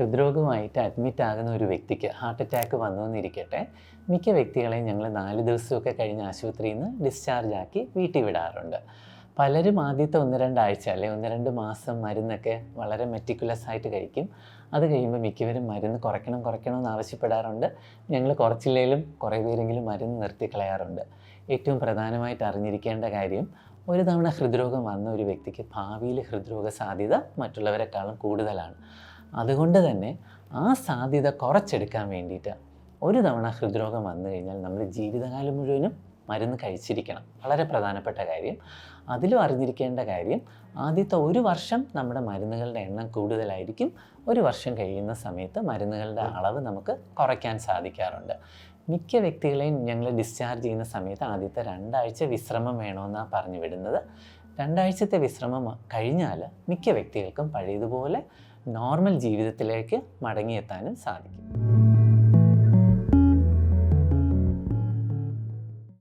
ഹൃദ്രോഗമായിട്ട് admit ആകുന്ന ഒരു വ്യക്തിക്ക് ഹാർട്ട് അറ്റാക്ക് വന്നു എന്നിരിക്കട്ടെ, മിക്ക വ്യക്തികളെയും ഞങ്ങൾ 4 ദിവസമൊക്കെ കഴിഞ്ഞ് ആശുപത്രിയിൽ നിന്ന് ഡിസ്ചാർജ് ആക്കി വീട്ടിൽ വിടാറുണ്ട്. പലരും ആദ്യത്തെ 1-2 ആഴ്ച അല്ലെങ്കിൽ 1-2 മാസം മരുന്നൊക്കെ വളരെ മെറ്റിക്കുലസ് ആയിട്ട് കഴിക്കും. അത് കഴിയുമ്പോൾ മിക്കവരും മരുന്ന് കുറയ്ക്കണമെന്ന് ആവശ്യപ്പെടാറുണ്ട്. ഞങ്ങൾ കുറച്ചില്ലെങ്കിലും കുറേ പേരെങ്കിലും മരുന്ന് നിർത്തിക്കളയാറുണ്ട്. ഏറ്റവും പ്രധാനമായിട്ട് അറിഞ്ഞിരിക്കേണ്ട കാര്യം, ഒരു തവണ ഹൃദ്രോഗം വന്ന ഒരു വ്യക്തിക്ക് ഭാവിയിൽ ഹൃദ്രോഗ സാധ്യത മറ്റുള്ളവരെക്കാളും കൂടുതലാണ്. അതുകൊണ്ട് തന്നെ ആ സാധ്യത കുറച്ചെടുക്കാൻ വേണ്ടിയിട്ട് ഒരു തവണ ഹൃദ്രോഗം വന്നു കഴിഞ്ഞാൽ നമ്മൾ ജീവിതകാലം മുഴുവനും മരുന്ന് കഴിച്ചിരിക്കണം. വളരെ പ്രധാനപ്പെട്ട കാര്യം. അതിലും അറിഞ്ഞിരിക്കേണ്ട കാര്യം, ആദ്യത്തെ 1 വർഷം നമ്മുടെ മരുന്നുകളുടെ എണ്ണം കൂടുതലായിരിക്കും. 1 വർഷം കഴിയുന്ന സമയത്ത് മരുന്നുകളുടെ അളവ് നമുക്ക് കുറയ്ക്കാൻ സാധിക്കാറുണ്ട്. മിക്ക വ്യക്തികളെയും ഞങ്ങൾ ഡിസ്ചാർജ് ചെയ്യുന്ന സമയത്ത് ആദ്യത്തെ 2 ആഴ്ച വിശ്രമം വേണമെന്നാണ് പറഞ്ഞു വിടുന്നത്. 2 ആഴ്ചത്തെ വിശ്രമം കഴിഞ്ഞാൽ മിക്ക വ്യക്തികൾക്കും പഴയതുപോലെ നോർമൽ ജീവിതത്തിലേക്ക് മടങ്ങിയെത്താനും സാധിക്കും.